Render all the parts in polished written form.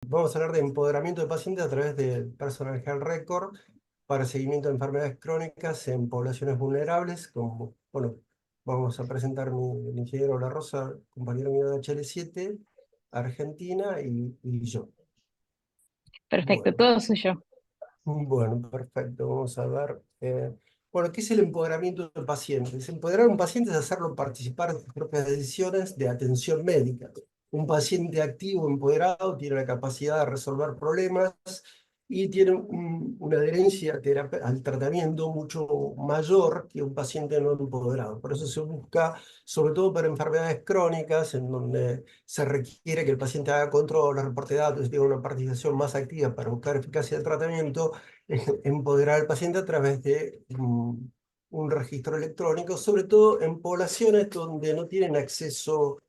Vamos a hablar de empoderamiento de pacientes a través del Personal Health Record para seguimiento de enfermedades crónicas en poblaciones vulnerables. Como, bueno, vamos a presentar el ingeniero La Rosa, compañero mío de HL7, Argentina, y yo. Perfecto, Bueno, todo suyo. bueno, perfecto. Vamos a ver. Bueno, ¿qué es el empoderamiento del paciente? Empoderar a un paciente es hacerlo participar en sus propias decisiones de atención médica. Un paciente activo, empoderado, tiene la capacidad de resolver problemas y tiene una adherencia al tratamiento mucho mayor que un paciente no empoderado. Por eso se busca, sobre todo para enfermedades crónicas, en donde se requiere que el paciente haga control, reporte datos y tenga una participación más activa para buscar eficacia del tratamiento, empoderar al paciente a través de un registro electrónico, sobre todo en poblaciones donde no tienen acceso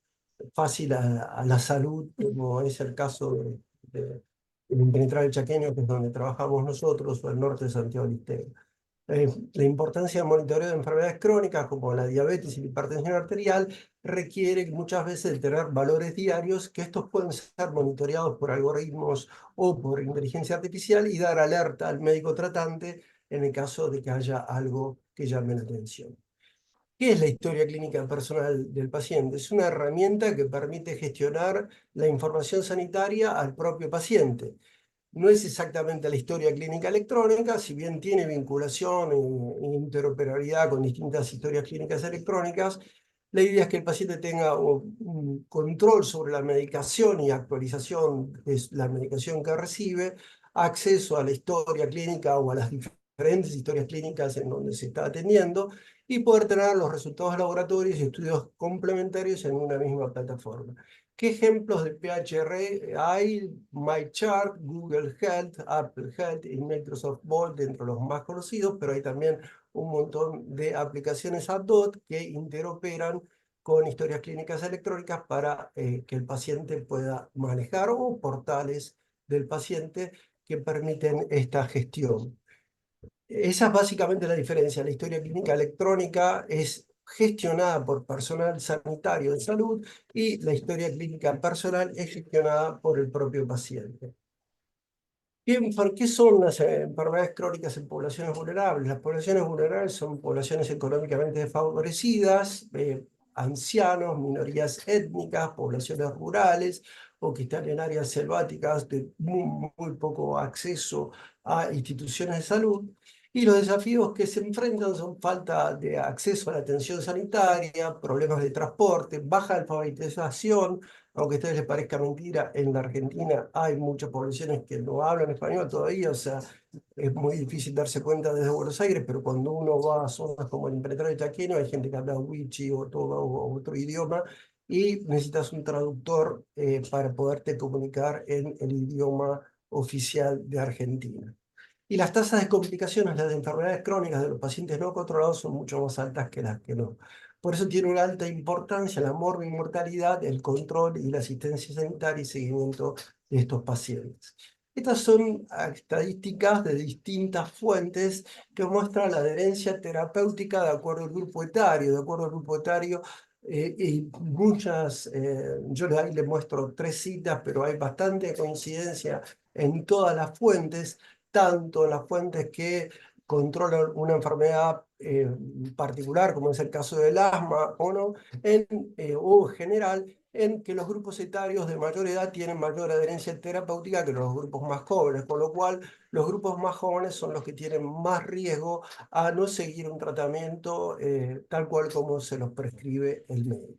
fácil a la salud, como es el caso del Impenetral del Chaqueño, que es donde trabajamos nosotros, o el norte de Santiago del Estero. La importancia del monitoreo de enfermedades crónicas como la diabetes y la hipertensión arterial requiere muchas veces de tener valores diarios, que estos pueden ser monitoreados por algoritmos o por inteligencia artificial y dar alerta al médico tratante en el caso de que haya algo que llame la atención. ¿Qué es la historia clínica personal del paciente? Es una herramienta que permite gestionar la información sanitaria al propio paciente. No es exactamente la historia clínica electrónica, si bien tiene vinculación e interoperabilidad con distintas historias clínicas electrónicas. La idea es que el paciente tenga un control sobre la medicación y actualización de la medicación que recibe, acceso a la historia clínica o a las diferentes historias clínicas en donde se está atendiendo y poder tener los resultados de laboratorios y estudios complementarios en una misma plataforma. ¿Qué ejemplos de PHR hay? MyChart, Google Health, Apple Health y Microsoft Vault, dentro de los más conocidos, pero hay también un montón de aplicaciones ad-hoc que interoperan con historias clínicas electrónicas para que el paciente pueda manejar, o portales del paciente que permiten esta gestión. Esa es básicamente la diferencia. La historia clínica electrónica es gestionada por personal sanitario de salud y la historia clínica personal es gestionada por el propio paciente. Bien, ¿por qué son las enfermedades crónicas en poblaciones vulnerables? Las poblaciones vulnerables son poblaciones económicamente desfavorecidas, ancianos, minorías étnicas, poblaciones rurales o que están en áreas selváticas de muy poco acceso a instituciones de salud. Y los desafíos que se enfrentan son falta de acceso a la atención sanitaria, problemas de transporte, baja alfabetización. Aunque a ustedes les parezca mentira, en la Argentina hay muchas poblaciones que no hablan español todavía, o sea, es muy difícil darse cuenta desde Buenos Aires, pero cuando uno va a zonas como el Impenetrable Chaqueño, hay gente que habla wichi o otro idioma, y necesitas un traductor para poderte comunicar en el idioma oficial de Argentina. Y las tasas de complicaciones, las de enfermedades crónicas de los pacientes no controlados, son mucho más altas que las que no. Por eso tiene una alta importancia la mortalidad, el control y la asistencia sanitaria y seguimiento de estos pacientes. Estas son estadísticas de distintas fuentes que muestran la adherencia terapéutica de acuerdo al grupo etario. De acuerdo al grupo etario, y yo ahí les muestro 3 citas, pero hay bastante coincidencia en todas las fuentes, tanto en las fuentes que controlan una enfermedad particular, como es el caso del asma, o no, o en general, en que los grupos etarios de mayor edad tienen mayor adherencia terapéutica que los grupos más jóvenes, con lo cual los grupos más jóvenes son los que tienen más riesgo a no seguir un tratamiento tal cual como se los prescribe el médico.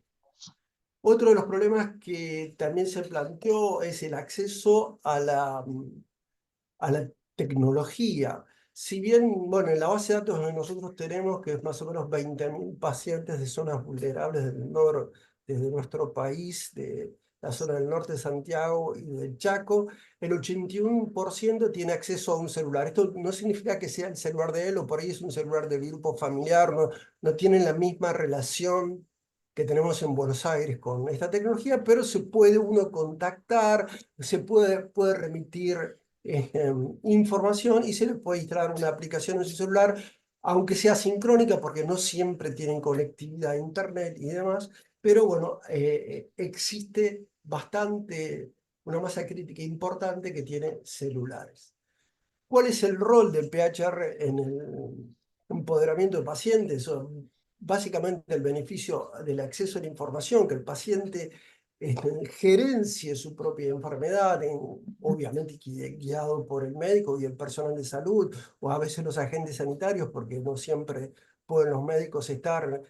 Otro de los problemas que también se planteó es el acceso a la tecnología. Si bien, bueno, en la base de datos que nosotros tenemos, que es más o menos 20.000 pacientes de zonas vulnerables desde nuestro país, de la zona del norte de Santiago y del Chaco, el 81% tiene acceso a un celular. Esto no significa que sea el celular de él, o por ahí es un celular de grupo familiar, no tienen la misma relación que tenemos en Buenos Aires con esta tecnología, pero se puede uno contactar, puede remitir información y se le puede instalar una aplicación en su celular, aunque sea sincrónica, porque no siempre tienen conectividad a Internet y demás, pero bueno, existe una masa crítica importante que tiene celulares. ¿Cuál es el rol del PHR en el empoderamiento de pacientes? Básicamente el beneficio del acceso a la información, que el paciente gerencie su propia enfermedad, obviamente guiado por el médico y el personal de salud, o a veces los agentes sanitarios, porque no siempre pueden los médicos estar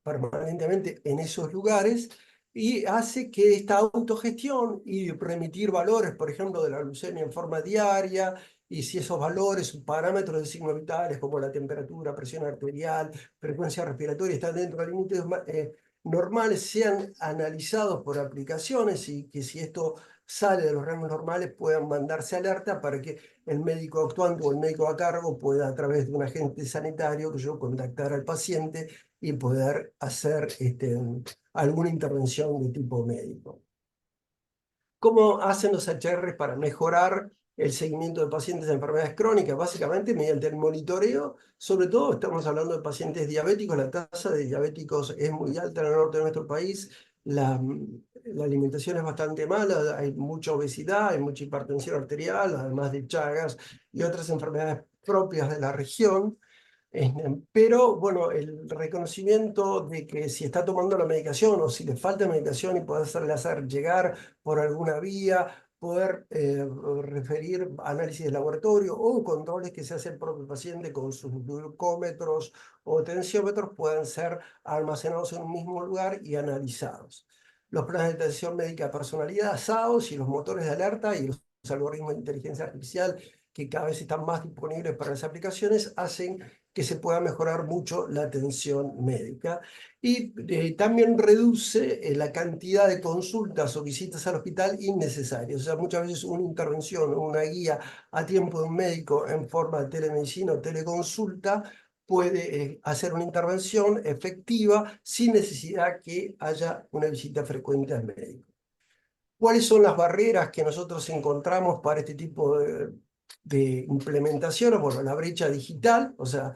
permanentemente en esos lugares, y hace que esta autogestión y remitir valores, por ejemplo, de la glucemia en forma diaria, y si esos valores, parámetros de signos vitales como la temperatura, presión arterial, frecuencia respiratoria, están dentro de límites normales, sean analizados por aplicaciones y que si esto sale de los rangos normales puedan mandarse alerta para que el médico actuante o el médico a cargo pueda a través de un agente sanitario que yo contactar al paciente y poder hacer alguna intervención de tipo médico. ¿Cómo hacen los HR para mejorar el seguimiento de pacientes de enfermedades crónicas? Básicamente mediante el monitoreo, sobre todo estamos hablando de pacientes diabéticos, la tasa de diabéticos es muy alta en el norte de nuestro país, la alimentación es bastante mala, hay mucha obesidad, hay mucha hipertensión arterial, además de Chagas y otras enfermedades propias de la región. Pero bueno, el reconocimiento de que si está tomando la medicación o si le falta medicación y poder hacer llegar por alguna vía, poder referir análisis de laboratorio o controles que se hace el propio paciente con sus glucómetros o tensiómetros puedan ser almacenados en un mismo lugar y analizados. Los planes de atención médica personalizados y los motores de alerta y los algoritmos de inteligencia artificial que cada vez están más disponibles para las aplicaciones hacen que se pueda mejorar mucho la atención médica y también reduce la cantidad de consultas o visitas al hospital innecesarias. O sea, muchas veces una intervención o una guía a tiempo de un médico en forma de telemedicina o teleconsulta puede hacer una intervención efectiva sin necesidad que haya una visita frecuente al médico. ¿Cuáles son las barreras que nosotros encontramos para este tipo de implementación? Bueno, la brecha digital, o sea,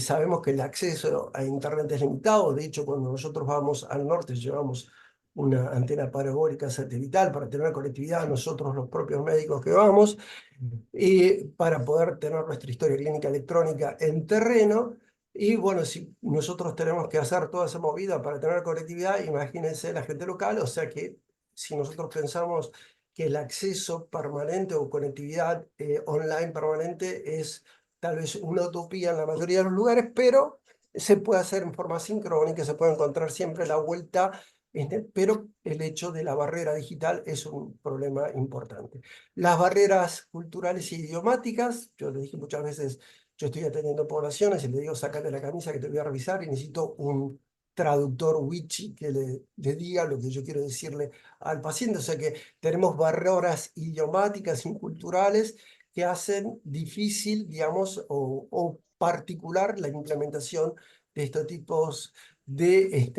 sabemos que el acceso a Internet es limitado. De hecho, cuando nosotros vamos al norte, llevamos una antena parabólica satelital para tener conectividad, nosotros los propios médicos que vamos, y para poder tener nuestra historia clínica electrónica en terreno. Y bueno, si nosotros tenemos que hacer toda esa movida para tener conectividad, imagínense la gente local, o sea que si nosotros pensamos que el acceso permanente o conectividad online permanente es tal vez una utopía en la mayoría de los lugares, pero se puede hacer en forma sincrónica, se puede encontrar siempre la vuelta, pero el hecho de la barrera digital es un problema importante. Las barreras culturales y idiomáticas, yo le dije muchas veces, yo estoy atendiendo poblaciones y le digo, sácate la camisa que te voy a revisar y necesito un traductor wichi que le diga lo que yo quiero decirle al paciente. O sea que tenemos barreras idiomáticas y culturales que hacen difícil, digamos, o particular la implementación de estos tipos de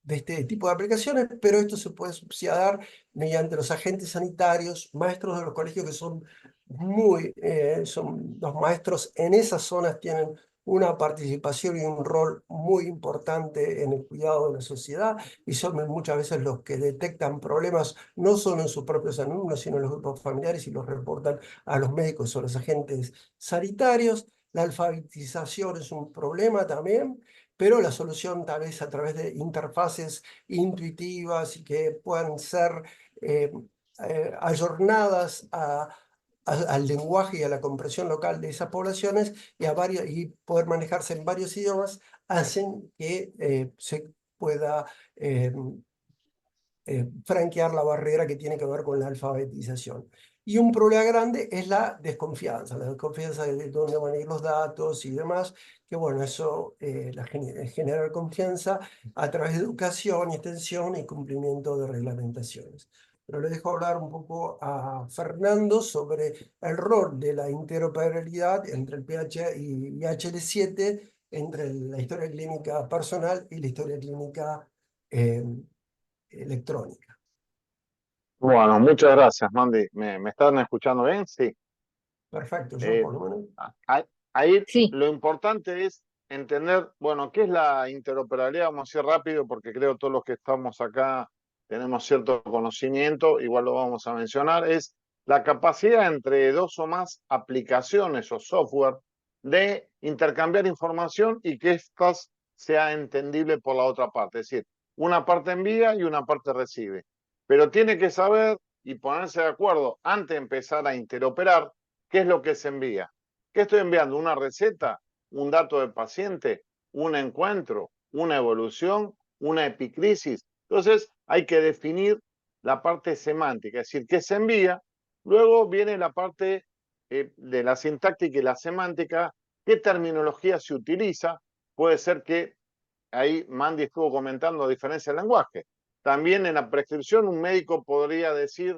este tipo de aplicaciones, pero esto se puede subsidiar mediante los agentes sanitarios, maestros de los colegios que son los maestros en esas zonas tienen una participación y un rol muy importante en el cuidado de la sociedad y son muchas veces los que detectan problemas no solo en sus propios alumnos, sino en los grupos familiares y los reportan a los médicos o los agentes sanitarios. La alfabetización es un problema también, pero la solución tal vez a través de interfaces intuitivas y que puedan ser eh, ayornadas al lenguaje y a la comprensión local de esas poblaciones y poder manejarse en varios idiomas, hacen que se pueda franquear la barrera que tiene que ver con la alfabetización. Y un problema grande es la desconfianza de dónde van a ir los datos y demás, que bueno, eso generar confianza a través de educación y extensión y cumplimiento de reglamentaciones. Pero le dejo hablar un poco a Fernando sobre el rol de la interoperabilidad entre el PH y HL7, entre la historia clínica personal y la historia clínica eh, electrónica. Bueno, muchas gracias, Mandy. ¿Me están escuchando bien? Sí. Perfecto, yo Eh, por lo menos. ahí Sí, lo importante es entender, bueno, qué es la interoperabilidad. Vamos a ir rápido porque creo todos los que estamos acá tenemos cierto conocimiento, igual lo vamos a mencionar, es la capacidad entre dos o más aplicaciones o software de intercambiar información y que éstas sea entendible por la otra parte. Es decir, una parte envía y una parte recibe. Pero tiene que saber y ponerse de acuerdo antes de empezar a interoperar qué es lo que se envía. ¿Qué estoy enviando? ¿Una receta? ¿Un dato del paciente? ¿Un encuentro? ¿Una evolución? ¿Una epicrisis? Entonces hay que definir la parte semántica, es decir, qué se envía. Luego viene la parte de la sintáctica y la semántica, qué terminología se utiliza. Puede ser que ahí Mandy estuvo comentando diferencia de lenguaje. También en la prescripción un médico podría decir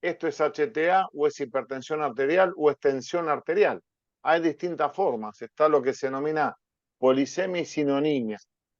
esto es HTA o es hipertensión arterial o es tensión arterial. Hay distintas formas. Está lo que se denomina polisemia y sinonimia.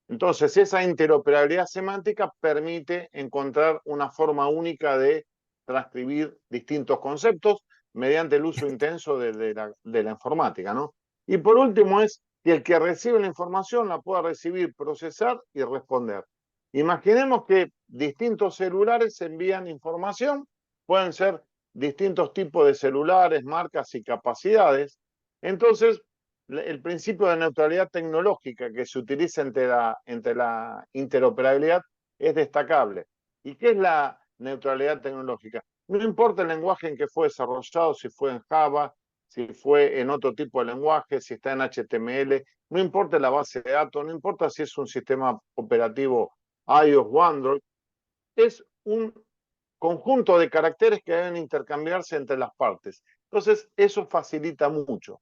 Entonces, esa interoperabilidad semántica permite encontrar una forma única de transcribir distintos conceptos mediante el uso intenso de la informática, ¿no? Y por último es que el que recibe la información la pueda recibir, procesar y responder. Imaginemos que distintos celulares envían información, pueden ser distintos tipos de celulares, marcas y capacidades. Entonces, el principio de neutralidad tecnológica que se utiliza entre la interoperabilidad es destacable. ¿Y qué es la neutralidad tecnológica? No importa el lenguaje en que fue desarrollado, si fue en Java, si fue en otro tipo de lenguaje, si está en HTML, no importa la base de datos, no importa si es un sistema operativo iOS o Android, es un conjunto de caracteres que deben intercambiarse entre las partes. Entonces, eso facilita mucho.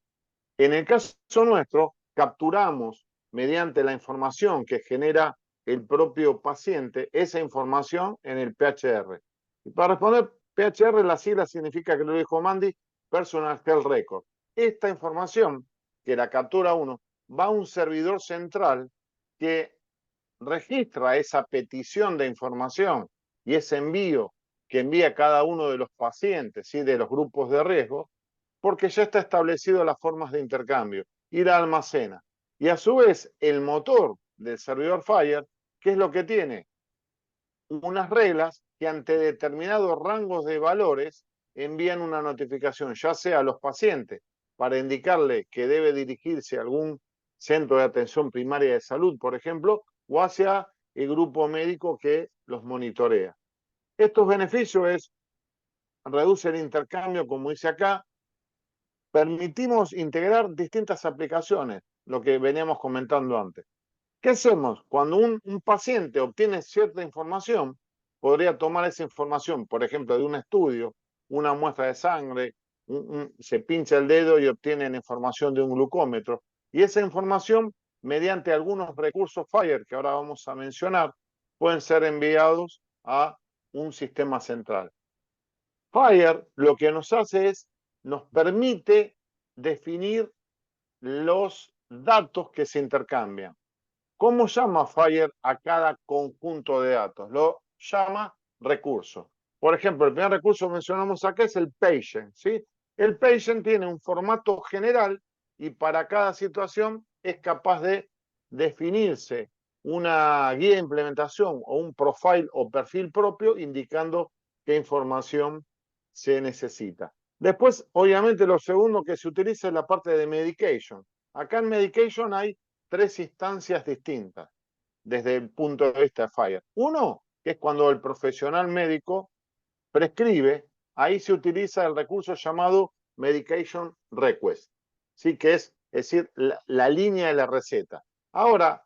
En el caso nuestro, capturamos mediante la información que genera el propio paciente esa información en el PHR. Y para responder PHR, la sigla significa, que lo dijo Mandy, Personal Health Record. Esta información, que la captura uno, va a un servidor central que registra esa petición de información y ese envío que envía cada uno de los pacientes y de los grupos de riesgo, porque ya está establecido las formas de intercambio y la almacena. Y a su vez, el motor del servidor Fire, ¿qué es lo que tiene? Unas reglas que ante determinados rangos de valores envían una notificación, ya sea a los pacientes para indicarle que debe dirigirse a algún centro de atención primaria de salud, por ejemplo, o hacia el grupo médico que los monitorea. Estos beneficios es reduce el intercambio, como dice acá, permitimos integrar distintas aplicaciones, lo que veníamos comentando antes. ¿Qué hacemos? Cuando un paciente obtiene cierta información, podría tomar esa información, por ejemplo, de un estudio, una muestra de sangre, se pincha el dedo y obtiene la información de un glucómetro. Y esa información, mediante algunos recursos FHIR que ahora vamos a mencionar, pueden ser enviados a un sistema central. FHIR lo que nos hace es, nos permite definir los datos que se intercambian. ¿Cómo llama FHIR a cada conjunto de datos? Lo llama recurso. Por ejemplo, el primer recurso que mencionamos acá es el patient, ¿sí? El patient tiene un formato general y para cada situación es capaz de definirse una guía de implementación o un profile o perfil propio indicando qué información se necesita. Después, obviamente, lo segundo que se utiliza es la parte de medication. Acá en medication hay tres instancias distintas desde el punto de vista de FHIR. Uno, que es cuando el profesional médico prescribe, ahí se utiliza el recurso llamado Medication Request, ¿sí? Que es decir, la línea de la receta. Ahora,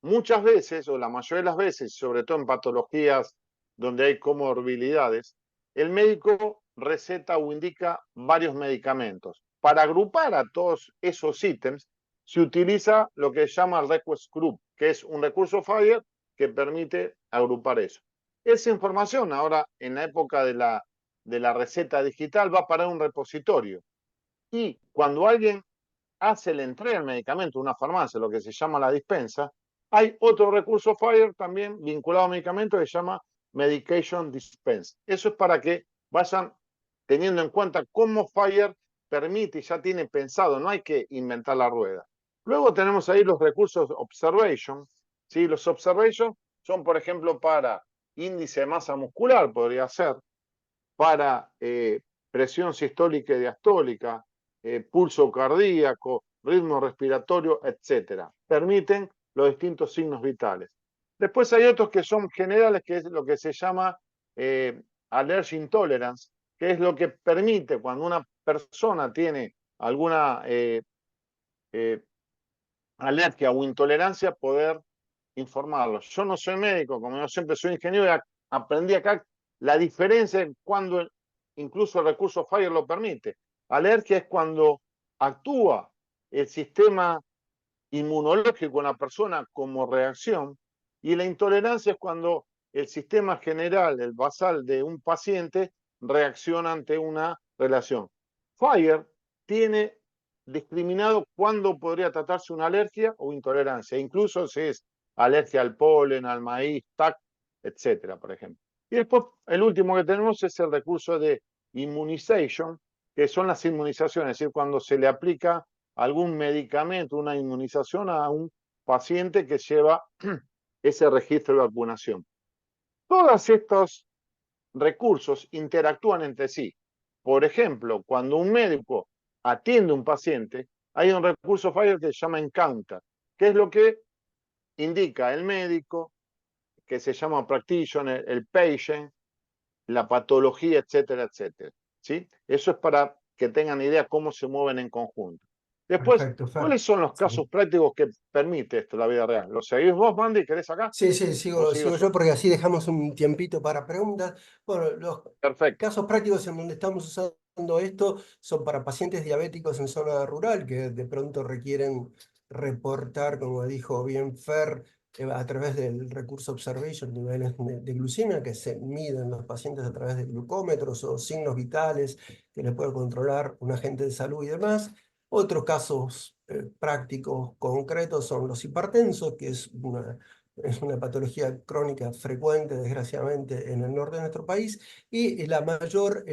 muchas veces, o la mayoría de las veces, sobre todo en patologías donde hay comorbilidades, el médico receta o indica varios medicamentos. Para agrupar a todos esos ítems, se utiliza lo que se llama el Request Group, que es un recurso FHIR que permite agrupar eso. Esa información ahora, en la época de la receta digital, va para un repositorio. Y cuando alguien hace la entrega del medicamento, una farmacia, lo que se llama la dispensa, hay otro recurso FHIR también vinculado a medicamentos que se llama Medication Dispense. Eso es para que vayan teniendo en cuenta cómo FHIR permite y ya tiene pensado, no hay que inventar la rueda. Luego tenemos ahí los recursos Observation. ¿Sí? Los Observation son, por ejemplo, para índice de masa muscular, podría ser, para presión sistólica y diastólica, pulso cardíaco, ritmo respiratorio, etcétera. Permiten los distintos signos vitales. Después hay otros que son generales, que es lo que se llama allergy intolerance, que es lo que permite cuando una persona tiene alguna alergia o intolerancia poder informarlos. Yo no soy médico, como yo siempre soy ingeniero, y aprendí acá la diferencia cuando incluso el recurso FIRE lo permite. Alergia es cuando actúa el sistema inmunológico en la persona como reacción, y la intolerancia es cuando el sistema general, el basal de un paciente, reacciona ante una relación. FIRE tiene discriminado cuándo podría tratarse una alergia o intolerancia, incluso si es alergia al polen, al maíz, TAC, etcétera, por ejemplo. Y después, el último que tenemos es el recurso de immunization, que son las inmunizaciones, es decir, cuando se le aplica algún medicamento, una inmunización a un paciente que lleva ese registro de vacunación. Todos estos recursos interactúan entre sí. Por ejemplo, cuando un médico atiende a un paciente, hay un recurso FIRE que se llama Encounter, que es lo que indica el médico, que se llama practitioner, el patient, la patología, etcétera, etcétera. ¿Sí? Eso es para que tengan idea cómo se mueven en conjunto. Después, Perfecto, Fer. ¿cuáles son los casos prácticos que permite esto la vida real? ¿Lo seguís vos, Mandy? ¿Querés acá? Sí, sí, ¿O sigo, sigo sigo yo? yo porque así dejamos un tiempito para preguntas. Bueno, los Perfecto. casos prácticos en donde estamos usando esto son para pacientes diabéticos en zona rural que de pronto requieren reportar, como dijo bien Fer, a través del recurso Observation, niveles de glucemia que se miden los pacientes a través de glucómetros o signos vitales que les puede controlar un agente de salud y demás. Otros casos prácticos concretos son los hipertensos, que es una patología crónica frecuente, desgraciadamente, en el norte de nuestro país, y la mayor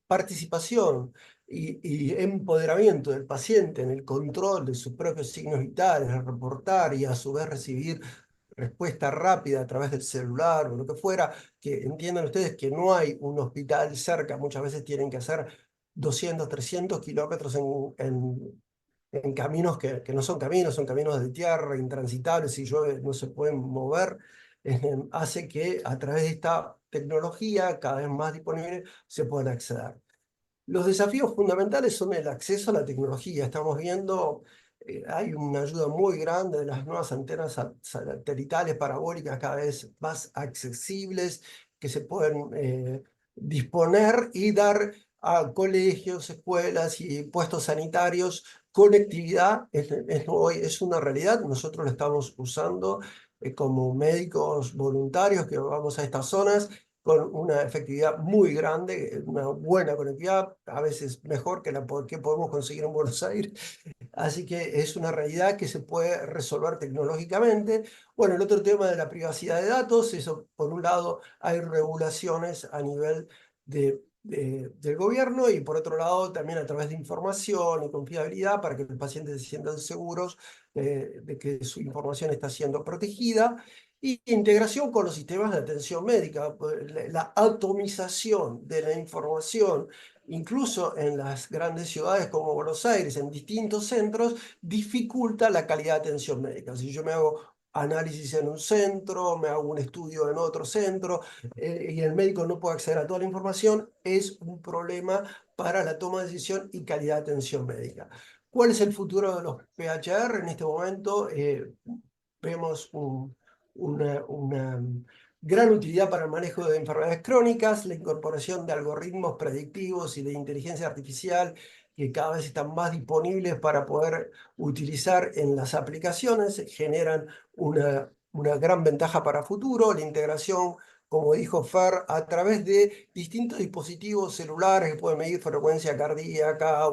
participación y empoderamiento del paciente en el control de sus propios signos vitales, al reportar y a su vez recibir respuesta rápida a través del celular o lo que fuera, que entiendan ustedes que no hay un hospital cerca, muchas veces tienen que hacer 200, 300 kilómetros en caminos que no son caminos, son caminos de tierra, intransitables, si llueve no se pueden mover, hace que a través de esta tecnología cada vez más disponible se puedan acceder. Los desafíos fundamentales son el acceso a la tecnología. Estamos viendo, hay una ayuda muy grande de las nuevas antenas satelitales parabólicas cada vez más accesibles que se pueden disponer y dar a colegios, escuelas y puestos sanitarios conectividad. Hoy es una realidad. Nosotros lo estamos usando como médicos voluntarios que vamos a estas zonas con una efectividad muy grande, una buena conectividad, a veces mejor que la que podemos conseguir en Buenos Aires. Así que es una realidad que se puede resolver tecnológicamente. Bueno, el otro tema de la privacidad de datos, eso por un lado hay regulaciones a nivel del gobierno y por otro lado también a través de información y confiabilidad para que los pacientes se sientan seguros de que su información está siendo protegida. Y integración con los sistemas de atención médica, la atomización de la información, incluso en las grandes ciudades como Buenos Aires, en distintos centros, dificulta la calidad de atención médica. Si yo me hago análisis en un centro, me hago un estudio en otro centro, y el médico no puede acceder a toda la información, es un problema para la toma de decisión y calidad de atención médica. ¿Cuál es el futuro de los PHR? En este momento vemos una gran utilidad para el manejo de enfermedades crónicas, la incorporación de algoritmos predictivos y de inteligencia artificial que cada vez están más disponibles para poder utilizar en las aplicaciones, generan una gran ventaja para futuro, la integración, como dijo Fer, a través de distintos dispositivos celulares que pueden medir frecuencia cardíaca,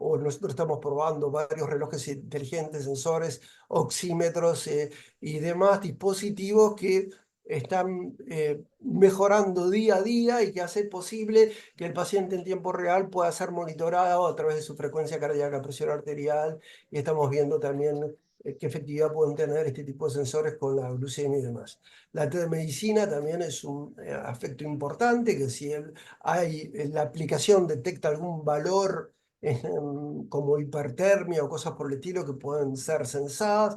o nosotros estamos probando varios relojes inteligentes, sensores, oxímetros, y demás dispositivos que están mejorando día a día y que hace posible que el paciente en tiempo real pueda ser monitorado a través de su frecuencia cardíaca, presión arterial, y estamos viendo también qué efectividad pueden tener este tipo de sensores con la glucemia y demás. La telemedicina también es un aspecto importante, que si la aplicación detecta algún valor como hipertermia o cosas por el estilo que pueden ser sensadas,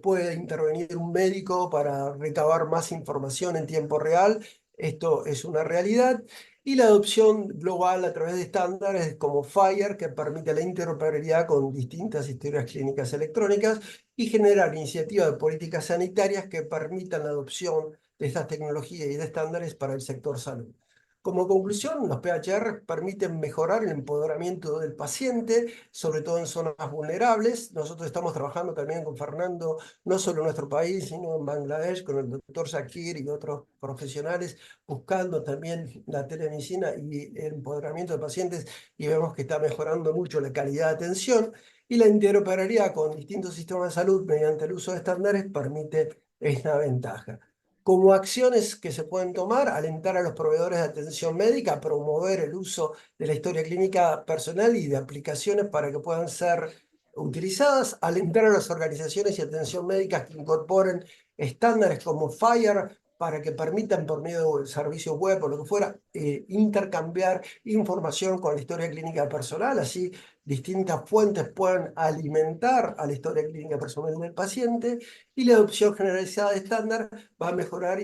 puede intervenir un médico para recabar más información en tiempo real. Esto es una realidad. Y la adopción global a través de estándares como FHIR, que permite la interoperabilidad con distintas historias clínicas electrónicas y generar iniciativas de políticas sanitarias que permitan la adopción de estas tecnologías y de estándares para el sector salud. Como conclusión, los PHR permiten mejorar el empoderamiento del paciente, sobre todo en zonas vulnerables. Nosotros estamos trabajando también con Fernando, no solo en nuestro país, sino en Bangladesh, con el doctor Zakir y otros profesionales, buscando también la telemedicina y el empoderamiento de pacientes, y vemos que está mejorando mucho la calidad de atención. Y la interoperabilidad con distintos sistemas de salud mediante el uso de estándares permite esta ventaja. Como acciones que se pueden tomar, alentar a los proveedores de atención médica a promover el uso de la historia clínica personal y de aplicaciones para que puedan ser utilizadas, alentar a las organizaciones y atención médicas que incorporen estándares como FHIR para que permitan por medio del servicio web o lo que fuera, intercambiar información con la historia clínica personal, así distintas fuentes pueden alimentar a la historia clínica personal del paciente, y la adopción generalizada de estándar va a mejorar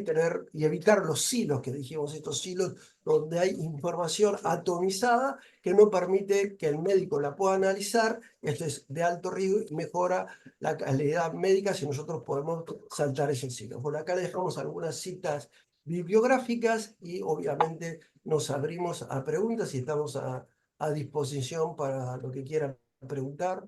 y evitar los silos que dijimos, estos silos donde hay información atomizada que no permite que el médico la pueda analizar. Esto es de alto riesgo y mejora la calidad médica si nosotros podemos saltar ese silo. Por acá les dejamos algunas citas bibliográficas y obviamente nos abrimos a preguntas y estamos a disposición para lo que quieran preguntar.